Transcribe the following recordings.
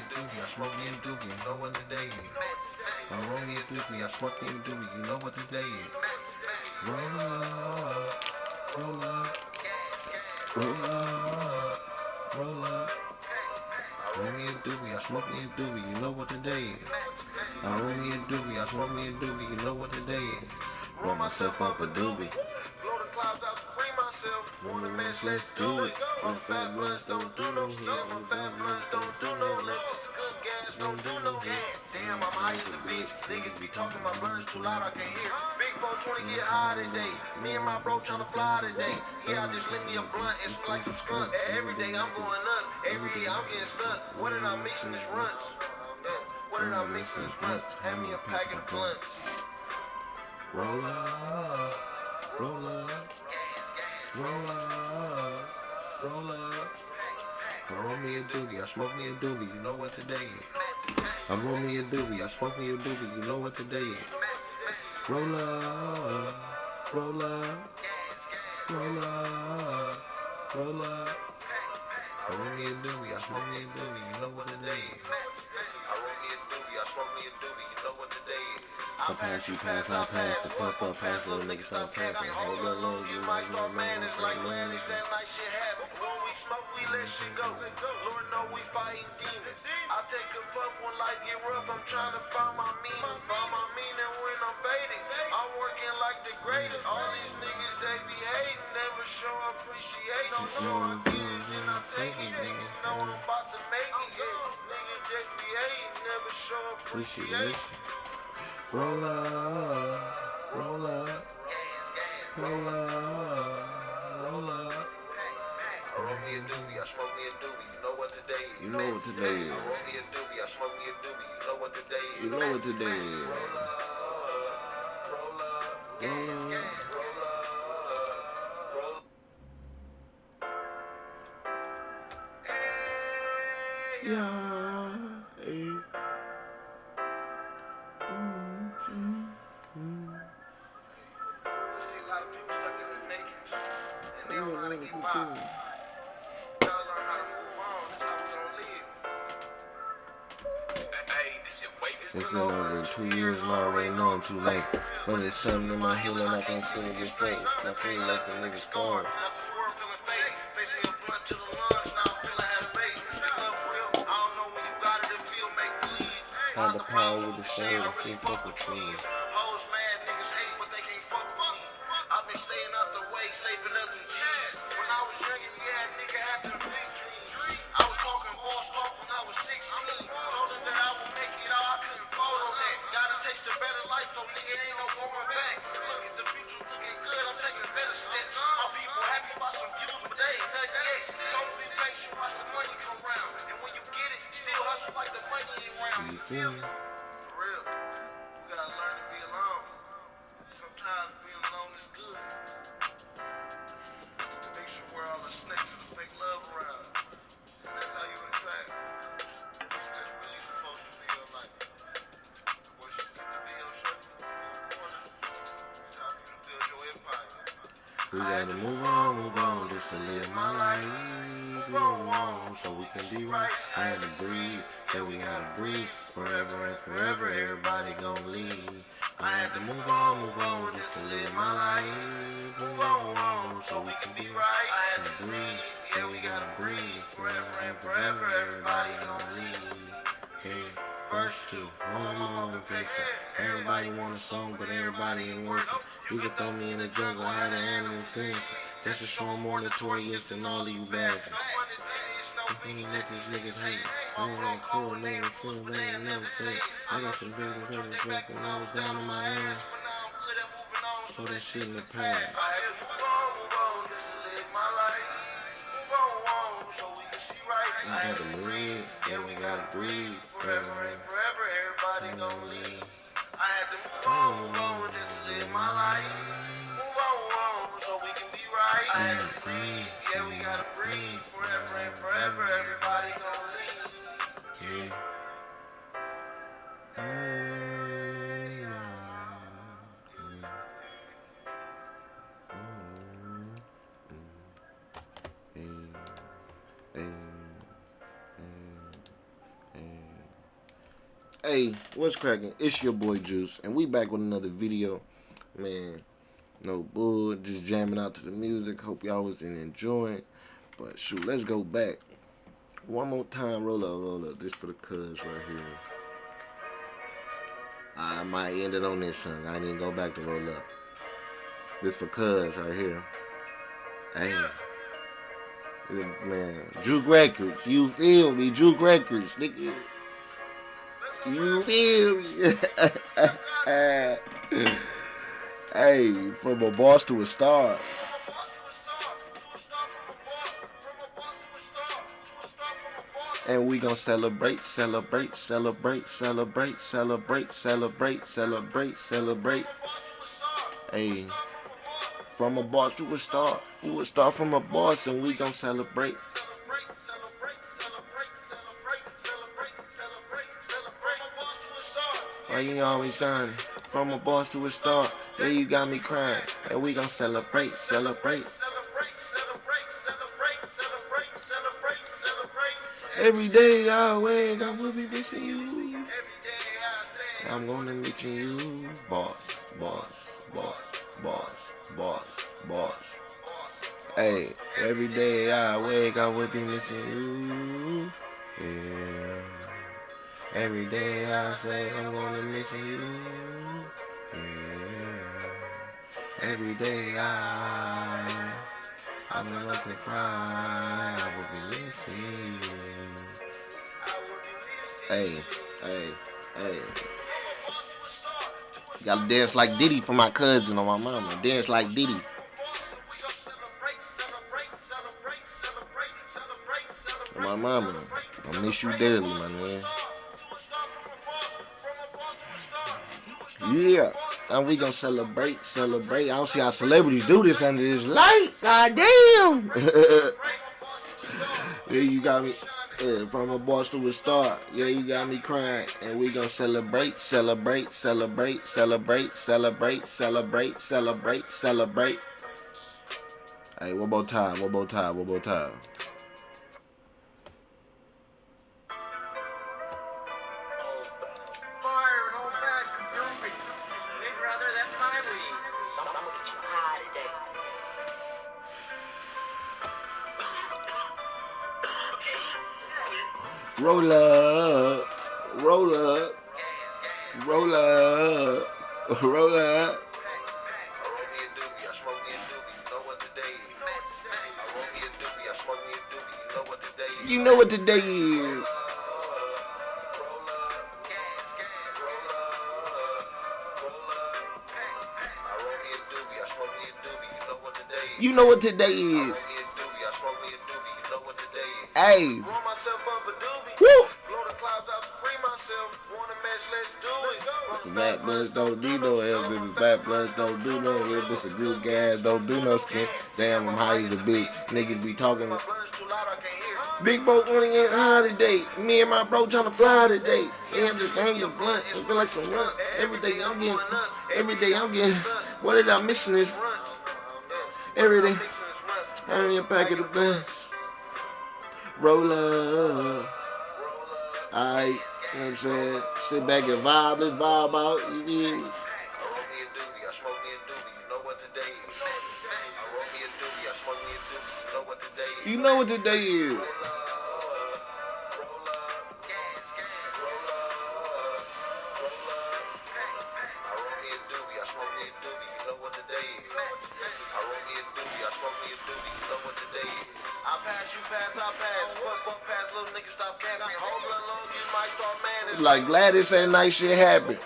a doobie, I smoke me a doobie, you know what today is. I'm roll me a doobie, I smoke me a doobie, you know what today is. Roll up, roll up, roll up, roll up. Roll me a doobie, I smoke me a doobie, you know what today is. I roll me a doobie, I smoke me a doobie, you know what today is. Roll myself up a doobie. Blow the clouds out to free myself. Want a mess, let's do it. On fat blunts don't do no hit. On fat blunts don't do no lift. This is good gas, don't do no hit. Damn, I'm high as a bitch. Niggas be talking, my blunts too loud, I can't hear. Big 420 get high today. Me and my bro tryna fly today. Yeah, I just lit me a blunt, it smell like some skunk. Every day I'm going up, every day I'm getting stuck. What did I mix in this runts? What did I mix in this runts? Hand me a pack of blunts. Roll up, roll up, roll up, roll up. I roll me a doobie, I smoke me a doobie, you know what today is. I roll me a doobie, I smoke me a doobie, you know what today is. Roll up, roll up, roll up, roll up. I roll me a doobie, I smoke me a doobie, you know what today is. I roll me a doobie, I smoke me a doobie, you know what today is. I pass, you pass, I pass, the puff up, pass, little niggas stop capping. Hold up, long, you might start man, it's like Giannis, that like shit happen. When we smoke, we let shit go. Lord know we fighting demons. I take a puff when life get rough, I'm trying to find my meaning. Find my meaning when I'm fading. I'm working like the greatest. All these niggas, they be hating, never show appreciation. Don't know I get it, then I take it. Niggas know I'm about to make it. Niggas just be hating, never show appreciation. Roll up, roll up, roll up, roll up. I roll me a doobie, I smoke me a doobie, you know what today is. You know what today is. I roll me a doobie, I smoke me a doobie, you know what today is. You know what today is. Roll up, roll up, roll up, roll up, roll up. Yeah, hey. I see a lot of people stuck in the matrix, and they don't know how to get by. Gotta learn how to move on. That's how we gonna live. Hey, this shit wait. It's been over 2 years and I already know I'm too late. But it's something in my healing I can't feel it straight. I feel like the nigga scarred. Got this world feeling fake. Face me a blunt to the lungs. Now I'm feeling half baked. Make love real. I don't know when you got it. It feel make believe. Have the power with the shade. I really fuck with trees. Hoes mad, niggas hate, but they can't fuck with me. I've been staying out the way, saving up them G's. When I was younger, yeah, nigga had them big dreams. I was talking boss talk when I was 16. Told them that I would make it all, I couldn't fold on that. Gotta taste a better life, so nigga ain't no going back. Look at the future's looking good, I'm taking better steps. My people happy about some views, but they ain't nothing yet. Don't be patient, watch the money come round. And when you get it, still hustle like the money ain't round. You feel me? For real. We gotta learn to be alone. Sometimes being alone is good. It makes you wear all the snakes and the fake love around. And that's how you attract. That's really supposed to be your life. Once you get to be your circle, it's time for you to build your empire. We gotta move on, just to live my life. Move on, so we can be right. I had to breathe, yeah, we gotta breathe. Forever and forever, everybody gon' leave. I had to move on, just to live my life. Move on, so we can be right. I had to breathe, yeah, we gotta breathe. Forever and forever, everybody gon' leave. Hey, verse 2, home and fixin'. Everybody want a song, but everybody ain't working. You can throw me in the jungle, I had an animal dancing. That should show I'm more notorious than all of you bastards. Let these niggas hate. I ain't cool, nigga, feel bad, never say. I got some big papers back when I was down in my ass. So that shit in the past. I had to move on, just to live my life. Move on, so we can see right. I had to breathe, yeah, we gotta breathe. Forever and forever, everybody gon' leave. I had to move on, just to live my life. Move on, so we can be right. I had to breathe, yeah, we gotta breathe. Forever and forever, everybody gon' leave. Yeah. Hey. Hey, what's cracking? It's your boy Juice, and we back with another video. Man, no bull, just jamming out to the music. Hope y'all was enjoying. But shoot, let's go back. One more time, roll up, roll up. This for the cuz right here. I might end it on this song. I ain't even go back to roll up. This for cuz right here. Hey. Man, Juke Records, you feel me? Juke Records, nigga. You feel me? Hey, from a boss to a star. And we gon' celebrate, celebrate, celebrate, celebrate, celebrate, celebrate, celebrate, celebrate. Hey, from a boss to a star from a boss, and we gon' celebrate. Why you always shining? From a boss to a star, yeah, you got me crying, and we gon' celebrate, celebrate. Every day I wake, I will be missing you. I'm gonna mention you, boss, boss, boss, boss, boss, boss. Hey, every day I wake, I will be missing you. Yeah. Every day I say I'm gonna miss you. Yeah. Every day I'm gonna like to cry. I will be missing you. Hey, hey, hey. Gotta dance like Diddy for my cousin on my mama. Dance like Diddy. On my mama. I miss you dearly, my man. Yeah, and we gonna celebrate, celebrate. I don't see how celebrities do this under this light. God damn. Yeah, you got me. Yeah, from a boss to a star. Yeah, you got me crying. And we gonna celebrate, celebrate, celebrate, celebrate, celebrate, celebrate, celebrate, celebrate. Hey, one more time, one more time, one more time. Roll up, roll up, roll up, roll up. You know what today is. You know what today is. Hey. Woo. Fat bloods don't do no help. Fat bloods don't do no help. This a good gas, don't do no skin. Damn, I'm high as a bitch. Niggas be talking. Big boat running in high today. Me and my bro tryna fly today. And I'm just hanging blunt. It feel like some run. Every day I'm getting. What did I mix in this? Every day. I need a packet of blunts. Roll up. Alright, you know what I'm saying? Sit back and vibe, let's vibe out, you dig me? You know what today is. Like Gladys said, nice shit happen.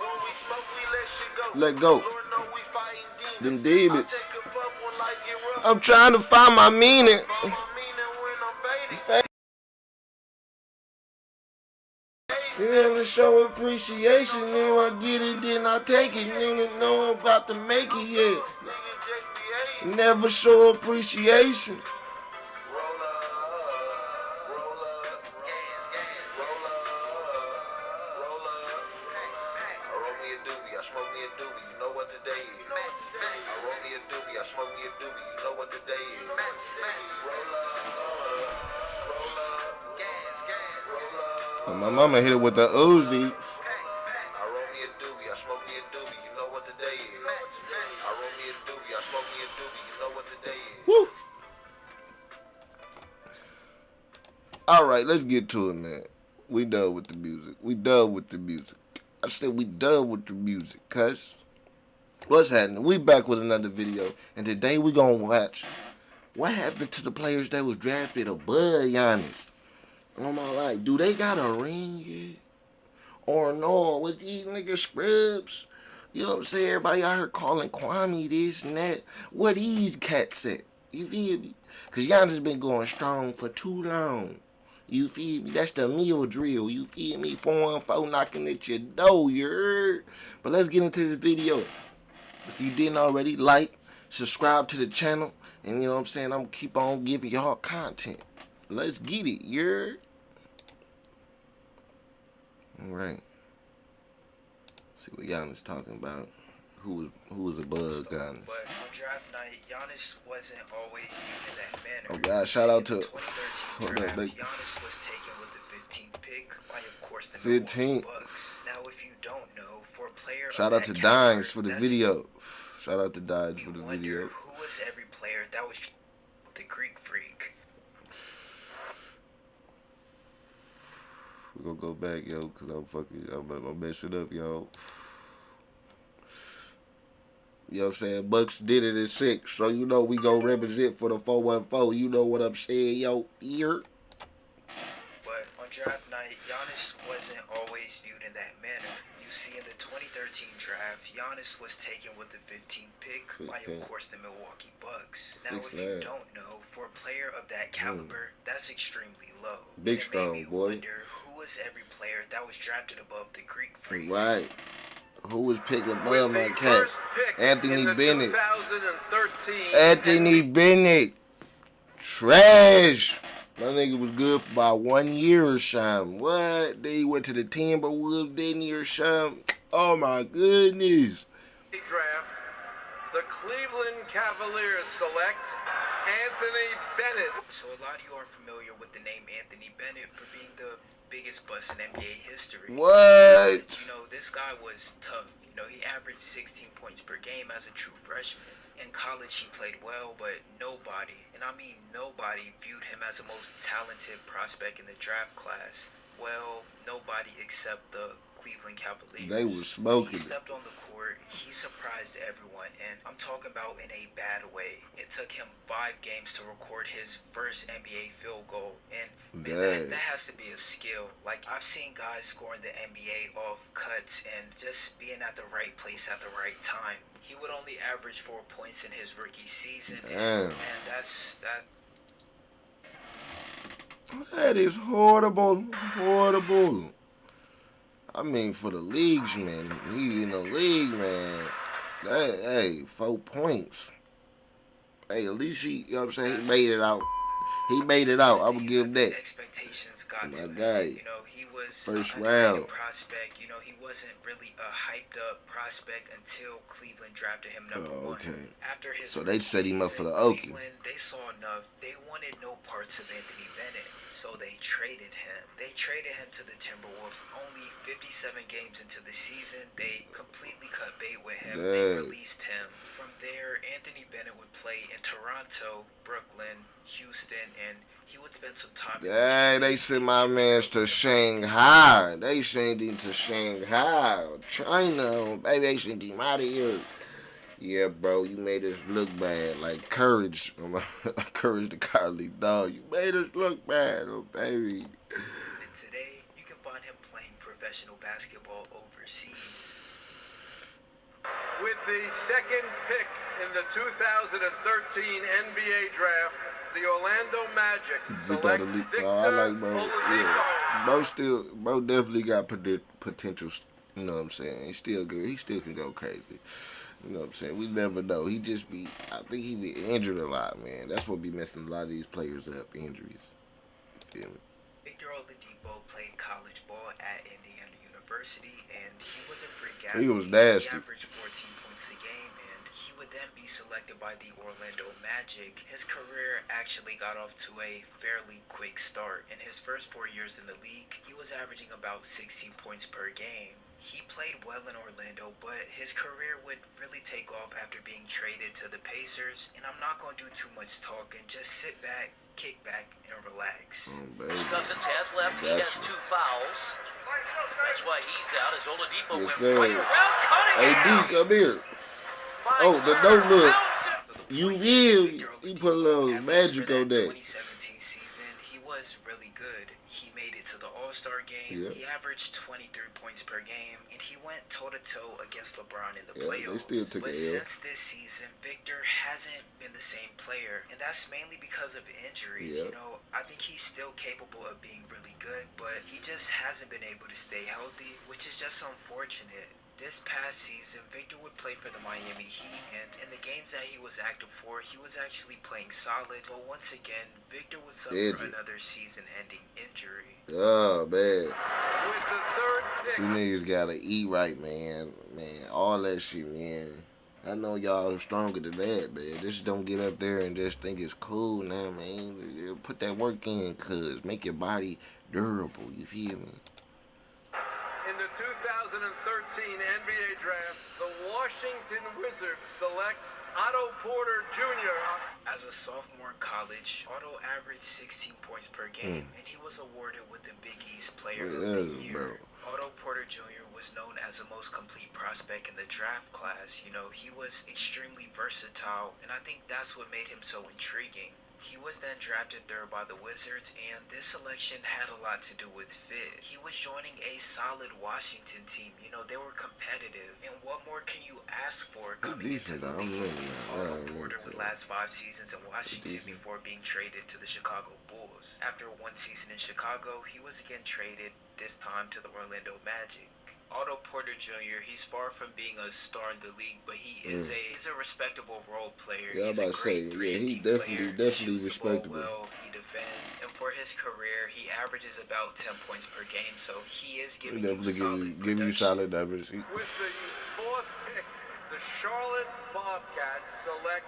Let go. Them demons. I'm trying to find my meaning. Then to show appreciation, then I get it, then I take it. Nigga know I'm about to make it yet. Never show appreciation. My mama hit it with the Uzi. All right, let's get to it, man. We done with the music. We done with the music. I said we done with the music, cuz. What's happening? We back with another video, and today we gonna watch what happened to the players that was drafted above Giannis. Oh my life, do they got a ring yet? Or no, was these niggas scrubs? You know what I'm saying? Everybody out here calling Kwame this and that. Where these cats at? You feel me? Because Giannis been going strong for too long. You feel me? That's the meal drill. You feel me? 414 knocking at your door, you heard? But let's get into this video. If you didn't already, like, subscribe to the channel. And you know what I'm saying? I'm going to keep on giving y'all content. Let's get it, you heard? Alright. See what Giannis talking about. Who was above Giannis? But on draft night, Giannis wasn't always in that manner. Oh God! Shout out to 2013 draft. Giannis was taken with the 15th pick by, of course, the 15. Bucks. Now, if you don't know, for a player, shout out to Dimes for the video. Shout out to Dimes for the video. Who was every player that was the Greek freak? We gonna go back, yo, cause I'm gonna mess it up, yo. You know what I'm saying? Bucks did it at 6, so you know we gonna represent for the 414. You know what I'm saying, yo? Here. But on draft night, Giannis wasn't always viewed in that manner. You see, in the 2013 draft, Giannis was taken with the 15th pick by, of course, the Milwaukee Bucks. Now, if you don't know, for a player of that caliber, that's extremely low. Big strong, boy. Wonder who was every player that was drafted above the Greek freak. Right. Who was picking above my cat? Anthony Bennett. 2013 Anthony Bennett. Trash. My nigga was good for about 1 year or something. What? Then he went to the Timberwolves, didn't he, or something? Oh my goodness. Draft. The Cleveland Cavaliers select Anthony Bennett. So a lot of you are familiar with the name Anthony Bennett for being the biggest bust in NBA history. What? You know, this guy was tough. You know, he averaged 16 points per game as a true freshman. In college, he played well, but nobody, and I mean nobody, viewed him as the most talented prospect in the draft class. Well, nobody except the Cleveland Cavaliers. They were smoking. He stepped on the court, he surprised everyone, and I'm talking about in a bad way. It took him 5 games to record his first NBA field goal, and man, that has to be a skill. Like, I've seen guys scoring the NBA off cuts and just being at the right place at the right time. He would only average 4 points in his rookie season, and that's that. That is horrible, horrible. I mean, for the leagues, man. He in the league, man. That, hey, 4 points. Hey, at least he, you know what I'm saying, he made it out. He made it out. I would give him that. Expectations got to him. Guy. You know, he was first round prospect. You know, he wasn't really a hyped up prospect until Cleveland drafted him number one. After his so they set him up for the Okie. They saw enough. They wanted no parts of Anthony Bennett, so they traded him. They traded him to the Timberwolves. Only 57 games into the season, they completely cut bait with him. They released him. From there, Anthony Bennett would play in Toronto, Brooklyn, Houston, and he would spend some time. They sent my mans to Shanghai. They sent him to Shanghai, China. Baby, they sent him out of here. Yeah, bro, you made us look bad. Like Courage, Courage the Cowardly Dog. You made us look bad, oh baby. And today, you can find him playing professional basketball overseas. With the second pick in the 2013 NBA draft, the Orlando Magic select Victor I like bro. Oladipo. Yeah, bro definitely got potential. You know what I'm saying? He's still good. He still can go crazy. You know what I'm saying? We never know. He just be, I think he be injured a lot, man. That's what be messing a lot of these players up, injuries. You feel me? Victor Oladipo played college ball at Indiana University, and he was a freak athlete. He was nasty. He averaged 14 points a game, and he would then be selected by the Orlando Magic. His career actually got off to a fairly quick start. In his first 4 years in the league, he was averaging about 16 points per game. He played well in Orlando, but his career would really take off after being traded to the Pacers. And I'm not going to do too much talking. Just sit back, kick back and relax. Cousins has left. He has 2 fouls. That's why he's out. As Oladipo Yes, went right sir. around Cunningham. AD, come here. Oh, the no look. You will. He put a little magic on that. 2017 season, he was really good. He made it to the All-Star game. Yeah. He averaged 23 points per game, and he went toe-to-toe against LeBron in the Yeah, playoffs. they still took but a L. since this season, Victor hasn't been the same player, and that's mainly because of injuries. Yeah. You know, I think he's still capable of being really good, but he just hasn't been able to stay healthy, which is just unfortunate. This past season, Victor would play for the Miami Heat, and in the games that he was active for, he was actually playing solid. But once again, Victor would suffer another season-ending injury. Oh, man. With the third pick. You niggas gotta eat right, man. Man, all that shit, man. I know y'all are stronger than that, man. Just don't get up there and just think it's cool now, man. Put that work in, cuz. Make your body durable, you feel me? In the 2013 NBA Draft, the Washington Wizards select Otto Porter Jr. As a sophomore in college, Otto averaged 16 points per game, and he was awarded with the Big East Player of the Year. Otto Porter Jr. was known as the most complete prospect in the draft class. You know, he was extremely versatile, and I think that's what made him so intriguing. He was then drafted third by the Wizards, and this selection had a lot to do with fit. He was joining a solid Washington team. You know, they were competitive. And what more can you ask for coming into the league? Otto Porter would last 5 seasons in Washington before being traded to the Chicago Bulls. After 1 season in Chicago, he was again traded, this time to the Orlando Magic. Otto Porter Jr., he's far from being a star in the league, but he's a respectable role player. Yeah, he's I'm about to say, yeah, he definitely respectable. Well, he defends, and for his career, he averages about 10 points per game, so he is giving you solid give you solid numbers. With the 4th pick, the Charlotte Bobcats select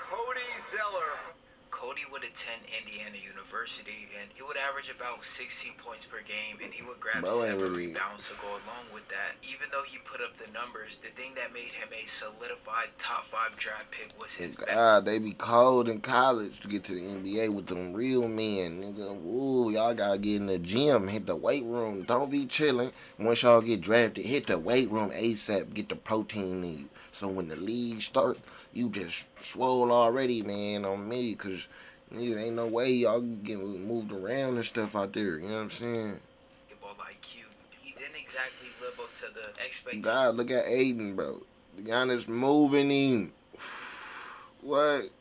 Cody Zeller. Cody would attend Indiana University, and he would average about 16 points per game, and he would grab 7 rebounds to go along with that. Even though he put up the numbers, the thing that made him a solidified top 5 draft pick was his back. They be cold in college to get to the NBA with them real men, nigga. Ooh, y'all gotta get in the gym, hit the weight room. Don't be chilling. Once y'all get drafted, hit the weight room ASAP, get the protein in you. So when the league start, you just swole already, man, on me, because nigga, ain't no way y'all getting moved around and stuff out there, you know what I'm saying? Basketball IQ. He didn't exactly live up to the expectations. God, look at Aiden, bro. Giannis moving him. What?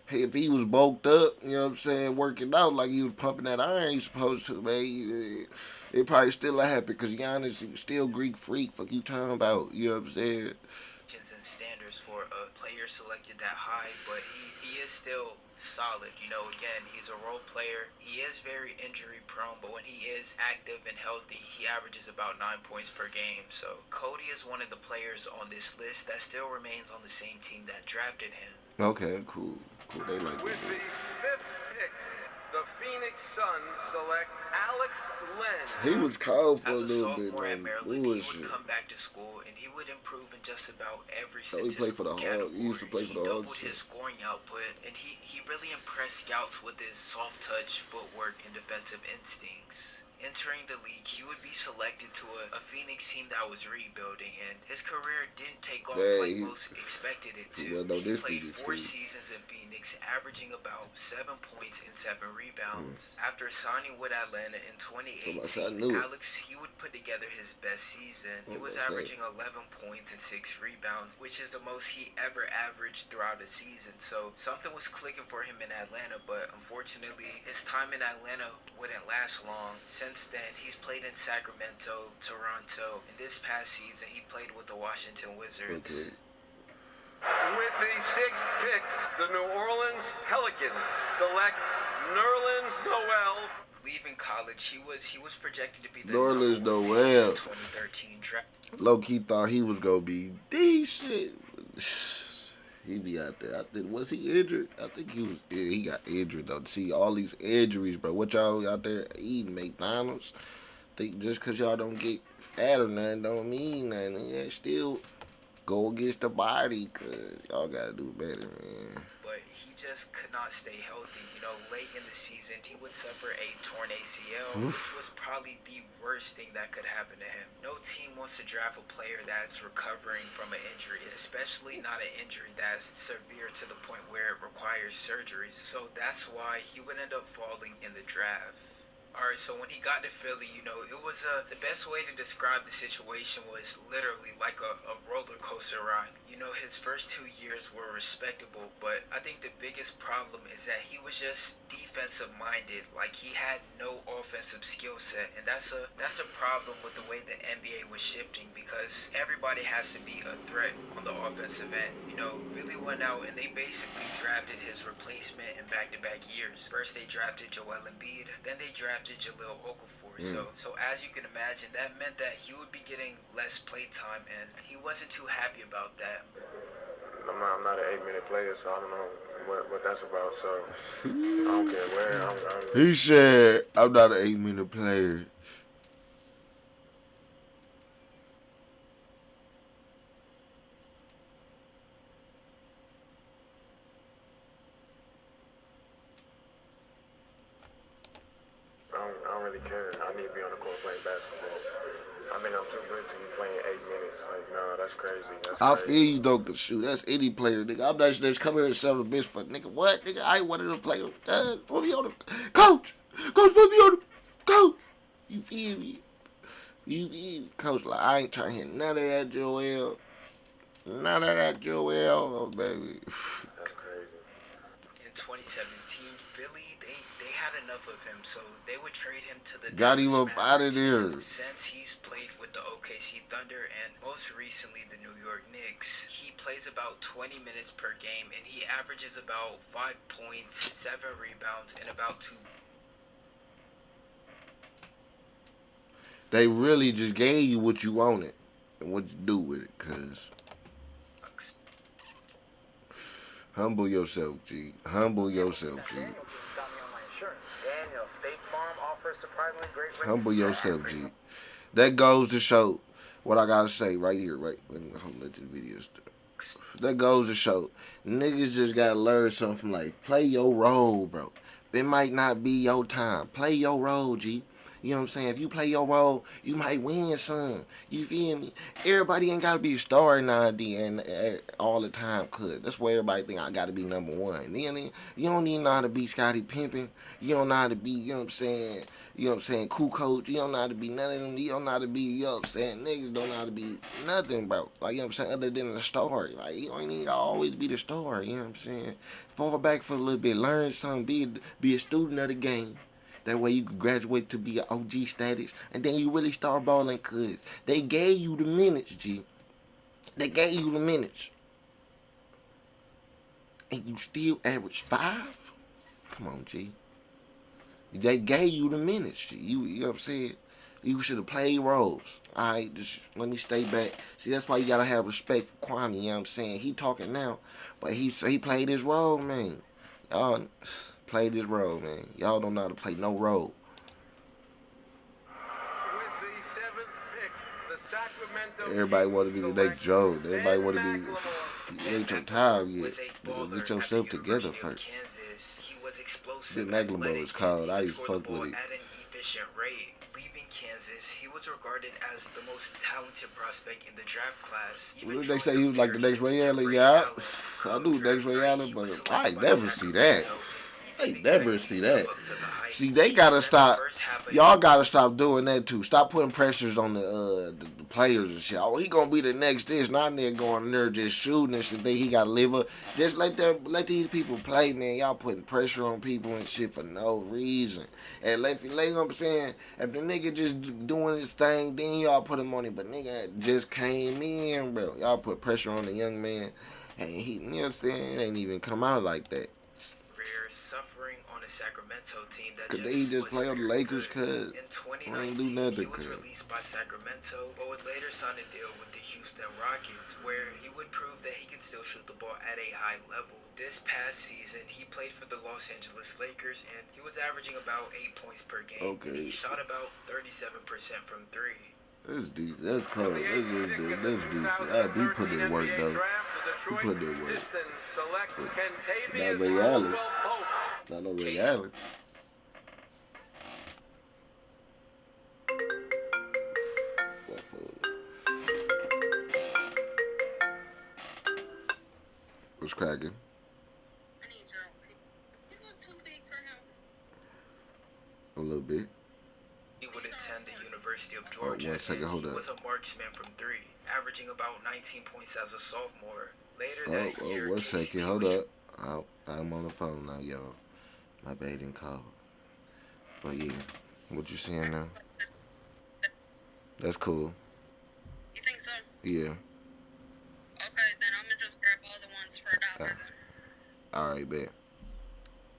Hey, if he was bulked up, you know what I'm saying, working out like he was pumping that iron he's supposed to, man, it probably still happened, because Giannis was still Greek freak. Fuck you talking about, you know what I'm saying? And standards for a player selected that high, but he is still solid. You know, again, he's a role player. He is very injury prone, but when he is active and healthy, he averages about 9 points per game. So Cody is one of the players on this list that still remains on the same team that drafted him. Okay, cool. They like With the 5th pick, the Phoenix Suns select Alex Len. He was cold for As a little bit, sophomore at man. Maryland, he would come back to school and he would improve in just about every he played for the category. He used to play for the He doubled Hawks. his scoring output, and he really impressed scouts with his soft touch, footwork, and defensive instincts. Entering the league, he would be selected to a Phoenix team that was rebuilding, and his career didn't take off like most expected it to. He played 4 seasons in Phoenix, averaging about 7 points and 7 rebounds. After signing with Atlanta in 2018, Alex, he would put together his best season. He was averaging 11 points and 6 rebounds, which is the most he ever averaged throughout a season. So something was clicking for him in Atlanta, but unfortunately, his time in Atlanta wouldn't last long. Since then, he's played in Sacramento, Toronto, and this past season, he played with the Washington Wizards. With the 6th pick, the New Orleans Pelicans select Nerlens Noel. Leaving college, he was projected to be the Nerlens Noel. 2013 draft. Low-key thought he was gonna be decent. He be out there. Was he injured? I think he was. Yeah, he got injured though. See all these injuries, bro. What y'all out there eating McDonald's? Think just cause y'all don't get fat or nothing don't mean nothing. Yeah, still go against the body, cause y'all gotta do better, man. But he just could not stay healthy. You know, late in the season, he would suffer a torn ACL, which was probably the worst thing that could happen to him. No team wants to draft a player that's recovering from an injury, especially not an injury that's severe to the point where it requires surgeries. So that's why he would end up falling in the draft. Alright, so when he got to Philly, you know, it was the best way to describe the situation was literally like a roller coaster ride. You know, his first 2 years were respectable, but I think the biggest problem is that he was just defensive minded. Like, he had no offensive skill set, and that's a problem with the way the NBA was shifting, because everybody has to be a threat on the offensive end. You know, Philly went out and they basically drafted his replacement in back-to-back years. First they drafted Joel Embiid, then they drafted Jahlil Okafor. So as you can imagine, that meant that he would be getting less play time, and he wasn't too happy about that. I'm not an 8-minute player, so I don't know what that's about. So I don't care where. He said, "I'm not an 8-minute player." I don't really care. I need to be on the court playing basketball. I mean, I'm too good to be playing 8 minutes. Like, no, that's crazy. I feel you though, cause shoot, that's any player, nigga. I'm not just come here and sell a bitch for nigga. What, nigga? I ain't one of them players. Put me on the coach. Coach, put me on the coach. You feel me? You feel me? Coach, like, I ain't trying to hear none of that, Joel. None of that, Joel, oh, baby. That's crazy. In 2017, Philly, they had enough of him, so they would trade him to the Got him Dallas up out of Mavericks. there. Since he's played with the OKC Thunder and most recently the New York Knicks, he plays about 20 minutes per game, and he averages about 5 points, 7 rebounds, and about 2. They really just gave you what you wanted and what you do with it, cuz. Humble yourself, G. Humble yourself, G. Humble yourself, G. That goes to show what I gotta say right here, right? Let me let this video start. That goes to show niggas just gotta learn something from life. Play your role, bro. It might not be your time. Play your role, G. You know what I'm saying? If you play your role, you might win some. You feel me? Everybody ain't gotta be a star nowadays and all the time, cuz. That's why everybody think I gotta be number one. You know what I mean? You don't need know how to be Scottie Pimpin'. You don't know how to be, you know what I'm saying? You know what I'm saying? Cool coach. You don't know how to be none of them. You don't know how to be, you know what I'm saying? Niggas don't know how to be nothing, bro. Like, you know what I'm saying? Other than the star. Like, you ain't even gotta always be the star. You know what I'm saying? Fall back for a little bit. Learn something. Be a student of the game. That way you can graduate to be an OG status. And then you really start balling, cuz they gave you the minutes, G. They gave you the minutes. And you still average 5? Come on, G. They gave you the minutes, G. You know what I'm saying? You should have played roles. Alright, just let me stay back. See, that's why you gotta have respect for Kwame, you know what I'm saying? He talking now, but he played his role, man. Y'all played his role, man. Y'all don't know how to play no role. With the 7th pick, the Sacramento Everybody want to be the next Joe. Everybody want to be. McLemore. You ain't your time yet. Get yourself together first. He was explosive. McLemore was called. I used to fuck with it. At an efficient rate. Leaving Kansas, he was regarded as the most talented prospect in the draft class. Well, they say he was like the next Ray Allen, yeah. I knew next Ray Allen, but I ain't never see that. They never see that. See, they gotta stop. Y'all gotta stop doing that too. Stop putting pressures on the players and shit. Oh, he gonna be the next this. Not there going in there just shooting and shit. Think he gotta live up. Just let these people play, man. Y'all putting pressure on people and shit for no reason. And like you know what I'm saying, if the nigga just doing his thing, then y'all put him on it. But nigga just came in, bro. Y'all put pressure on the young man, and he, you know what I'm saying, it ain't even come out like that. Suffering on a Sacramento team that Cause they just play on the Lakers, cuz in 2019 ain't do nothing, he was cuz. released by Sacramento, but would later sign a deal with the Houston Rockets, where he would prove that he can still shoot the ball at a high level. This past season, he played for the Los Angeles Lakers, and he was averaging about 8 points per game. Okay. And he shot about 37% from 3. That's decent. That's cold. That's decent. I do put that work though. He put that work. But not Ray Allen. Not no Ray Allen. What's cracking? I need your. He's look too big for him. A little bit. He would attend the University of Georgia. 1 second, hold he up. was a marksman from 3, averaging about 19 points as a sophomore. Later that year, 1 second, KCP hold up. I'm on the phone now, y'all. My bad didn't call. But yeah, what you saying now? That's cool. You think so? Yeah. Okay, then I'm gonna just grab all the ones for $1 then. All right, bet.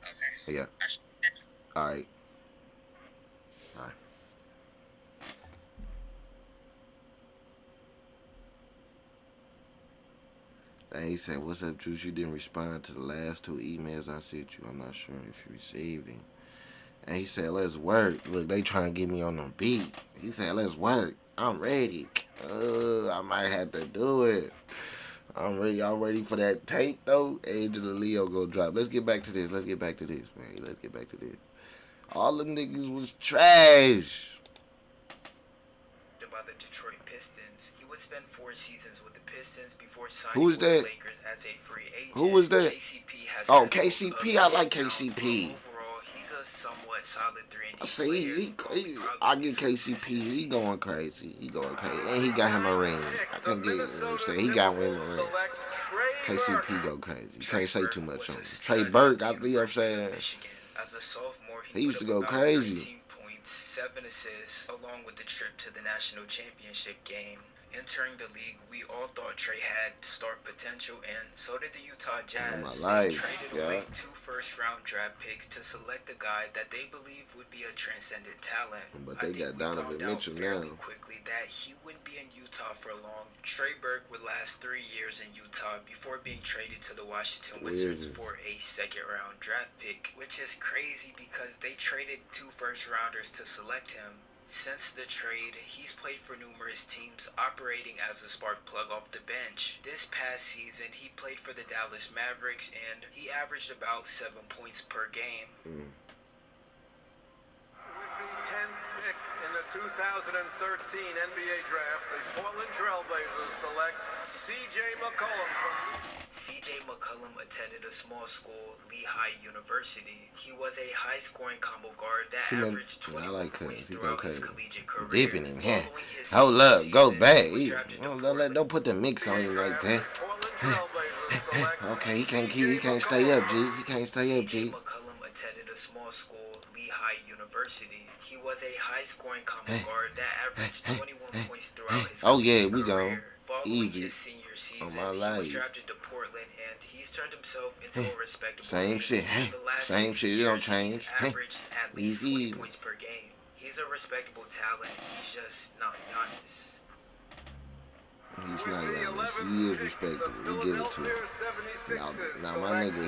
Okay. Yeah. All right. All right. And he said, "What's up, Juice? You didn't respond to the last 2 emails I sent you. I'm not sure if you received it." And he said, "Let's work. Look, they trying to get me on the beat." He said, "Let's work. I'm ready. I might have to do it. I'm ready. Y'all ready for that tape, though? Angel and Leo go drop. Let's get back to this. Man. Let's get back to this. All them niggas was trash." By the Detroit Pistons. He would spend 4 seasons with the Pistons before signing Who was with the that? Lakers as a free agent. Who was that? KCP has Oh, had KCP. ups I and like downs, KCP. but overall, he's a somewhat solid 3-and-D I say player. I get KCP. He going crazy. And he got him a ring. I can't get it. Say he got him a ring. KCP go crazy. You can't say too much on him. Trey Burke, I think I'm saying. As a sophomore, He used to put up go about crazy. 13 points, 7 assists, along with the trip to the national championship game. Entering the league, we all thought Trey had star potential, and so did the Utah Jazz. my They life, traded away 2 first-round draft picks to select a guy that they believe would be a transcendent talent. But they got Donovan Mitchell now. Quickly that he wouldn't be in Utah for long. Trey Burke would last 3 years in Utah before being traded to the Washington Wizards for a second-round draft pick, which is crazy because they traded 2 first-rounders to select him. Since the trade, he's played for numerous teams, operating as a spark plug off the bench. This past season, he played for the Dallas Mavericks, and he averaged about 7 points per game. With the 10th pick in the 2013 NBA Draft, the Portland Trailblazers select C.J. McCollum from... C.J. McCollum attended a small school, Lehigh University. He was a high-scoring combo guard that averaged 21 points throughout his collegiate career. Dipping in here. Hold up, go back. Don't put the mix on him like that. Okay, he can't stay up, G. C.J. McCollum attended a small school, Lehigh University. He was a high-scoring combo guard that averaged 21 points throughout his we career. gone. Following Easy. his senior season, my he life. was drafted to Portland, and he's turned himself into a respectable Same leader. shit. For the last Same 6 shit. It don't years, change. He's averaged at least Easy. 20 points per game. He's a respectable talent. He's just not Giannis. He's not Giannis. He is respectable. We give it to him. Now my nigga,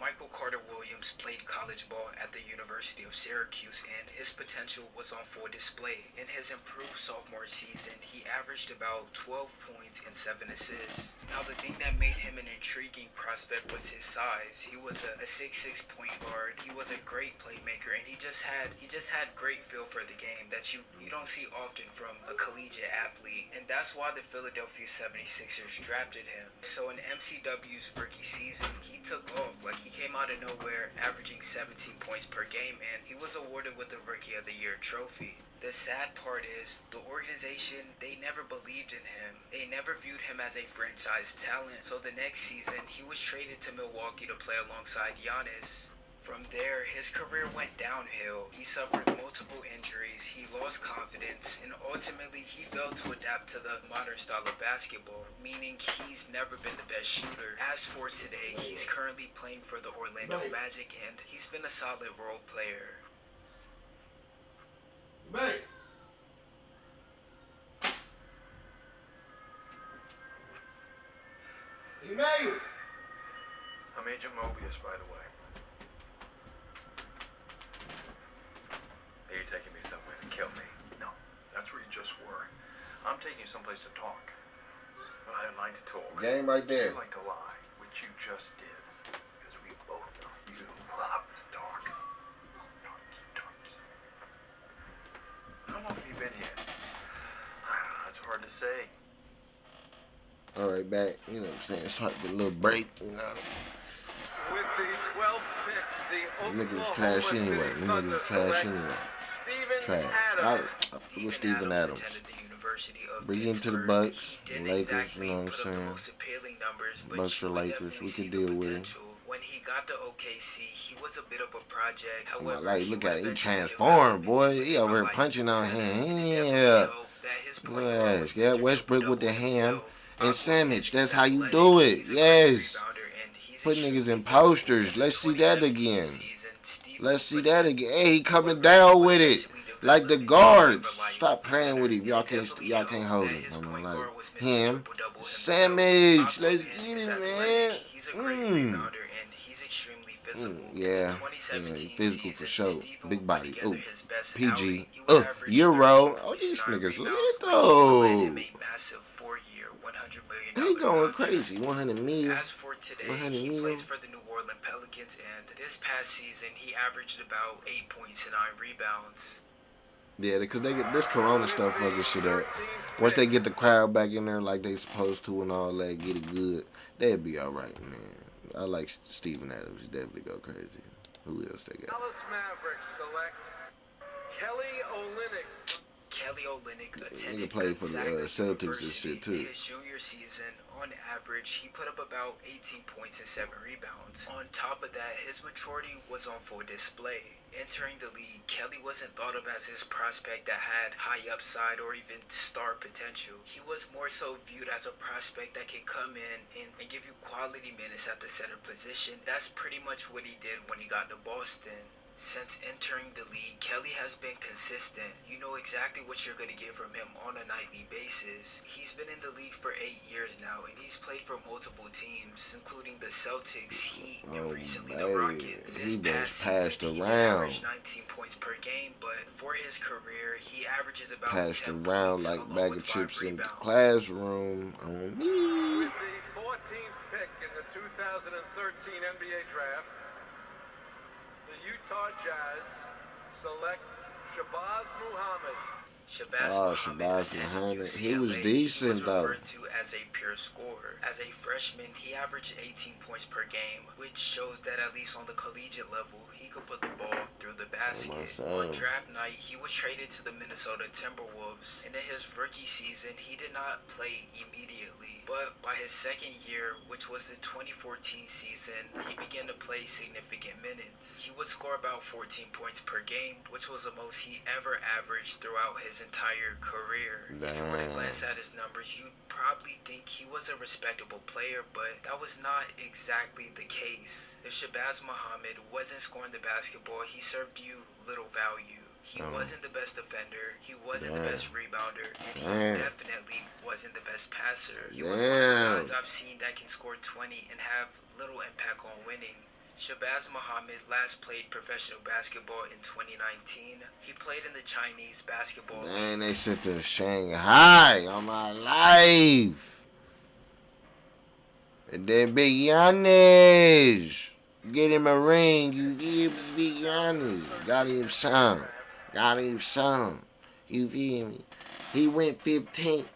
Michael Carter Williams played college ball at the University of Syracuse, and his potential was on full display. In his improved sophomore season, he averaged about 12 points and 7 assists. Now, the thing that made him an intriguing prospect was his size. He was a 6'6" point guard. He was a great playmaker, and he just had great feel for the game that you don't see often from a collegiate athlete. And that's why the Philadelphia 76ers drafted him. So in MCW's rookie season, he took off. Like, he came out of nowhere, averaging 17 points per game, and he was awarded with the Rookie of the Year trophy. The sad part is, the organization, they never believed in him. They never viewed him as a franchise talent. So the next season, he was traded to Milwaukee to play alongside Giannis. From there, his career went downhill. He suffered multiple injuries, he lost confidence, and ultimately he failed to adapt to the modern style of basketball, meaning he's never been the best shooter. As for today, he's currently playing for the Orlando Magic, and he's been a solid role player. Mate. Emmanuel. I'm Agent Mobius, by the way. Are you taking me somewhere to kill me? taking you someplace to talk. Well, I like to talk. Game right there. You like to lie, which you just did. Because we both know you love to talk. Talky. How long have you been here? I don't know, it's hard to say. All right, back. You know what I'm saying? Start with a little break, you know. With the 12th pick, the Nigga was Oklahoma trash anyway. City Nigga Thunder was trash select anyway. Stephen Trash. Adams. I fuck with Steven Adams. attended the University of Bring him to the Pittsburgh. Bucks, He the didn't Lakers, exactly you know what I'm put up the saying? most appealing numbers, but Bucks or you Lakers, definitely we see could the deal with him. potential. When he got to OKC, he was a bit of a project. Well, However, like, look at it. He eventually transformed, developed boy. into He a over here reliable punching on center, and it him. definitely Yeah. helped that his point guard Yes. was Yeah, Mr. Westbrook with the Triple-Double ham himself. and sandwich. He's That's how you athletic, do it. he's a great Yes. rebounder, and he's Put niggas in extremely posters. physical. Let's see In that 2017 again. season, Stephen Let's see put that in again. Hey, he coming work down but with it. eventually Like the developed into a guards. reliable Stop playing center. with him. Y'all It definitely can't helped hold that him. his I'm point like guard was Mr. him. Triple-Double himself. Sandwich. Let's Aquaman get is it, athletic, man. he's a great rebounder, and he's extremely physical. In the Yeah. 2017 Physical for season, sure. Stephen Big would body. put together Oh, his best PG. outing. He would average Euro. 13 Oh, points these and 9 niggas lit rebounds, which though. led him a massive 4-year, $100 million He going contract. crazy. 100 mil. As for today, 100 he mil. plays for the New Orleans Pelicans, and this past season he averaged about 8 points and 9 rebounds. Yeah, because they get this Corona stuff fucking shit up. Once they get the crowd back in there like they supposed to and all that, get it good, they'll be all right, man. I like Steven Adams. He definitely go crazy. Who else they got? Dallas Mavericks select Kelly Olynyk. Kelly Olynyk Nigga attended played for the Gonzaga Celtics and University. shit, too. In his junior season, on average, he put up about 18 points and 7 rebounds. On top of that, his maturity was on full display. Entering the league, Kelly wasn't thought of as this prospect that had high upside or even star potential. He was more so viewed as a prospect that can come in and give you quality minutes at the center position. That's pretty much what he did when he got to Boston. Since entering the league, Kelly has been consistent. You know exactly what you're going to get from him on a nightly basis. He's been in the league for 8 years now, and he's played for multiple teams, including the Celtics, Heat, and recently the Rockets. He been This passed season, he around. averaged 19 points per game, but for his career, he averages about Passed 10 around points like along bag with of 5 chips in the rebounds. classroom. On me. With the 14th pick in the 2013 NBA Draft, the Utah Jazz select Shabazz Muhammad. Shabazz Muhammad attended Muhammad. UCLA. He was decent, He was though. referred to as a pure scorer. As a freshman, he averaged 18 points per game, which shows that at least on the collegiate level, he could put the ball through the basket. On draft night, he was traded to the Minnesota Timberwolves, and in his rookie season, he did not play immediately. But by his second year, which was the 2014 season, he began to play significant minutes. He would score about 14 points per game, which was the most he ever averaged throughout his entire career. If you were to glance at his numbers, you'd probably think he was a respectable player, but that was not exactly the case. If Shabazz Muhammad wasn't scoring the basketball, he served you little value. He wasn't the best defender, he wasn't the best rebounder, and he definitely wasn't the best passer. He was one of the guys I've seen that can score 20 and have little impact on winning. Shabazz Muhammad last played professional basketball in 2019. He played in the Chinese basketball Man, league. they sent to Shanghai on my life. And then Big Giannis. Get him a ring, you feel me? Big Giannis. Got him some. Got him some. You feel me? He went 15th,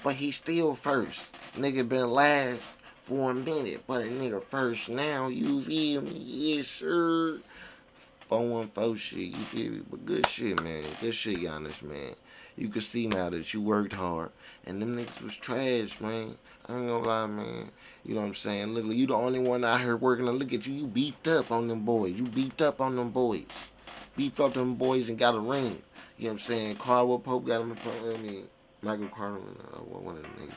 but he still first. Nigga been last for a minute, but a nigga first now. You feel me? Yes, sir. 414 shit, you feel me? But good shit, man. Good shit, Giannis, man. You can see now that you worked hard. And them niggas was trash, man. I ain't gonna lie, man. You know what I'm saying? Look, you the only one out here working. And look at you. You beefed up on them boys. You beefed up on them boys. Beefed up them boys and got a ring. You know what I'm saying? Caldwell Pope got him a, Michael Carter, one of them niggas.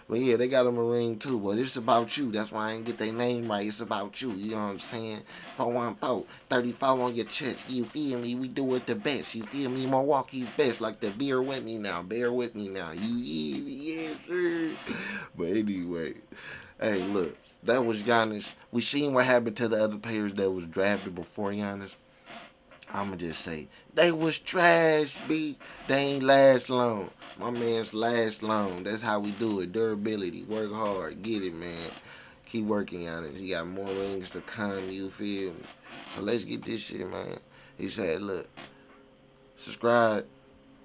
But yeah, they got him a ring too. But it's about you. That's why I ain't get their name right. It's about you. You know what I'm saying? 414, 34 on your chest. You feel me? We do it the best. You feel me? Milwaukee's best. Like the bear with me now. Bear with me now. You feel me? Yeah, sure. But anyway, hey, look. That was Giannis. We seen what happened to the other players that was drafted before Giannis. I'ma just say, they was trash, B. They ain't last long. My man's last long. That's how we do it. Durability. Work hard. Get it, man. Keep working on it. He got more rings to come, you feel me? So let's get this shit, man. He said, look, subscribe,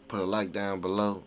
put a like down below.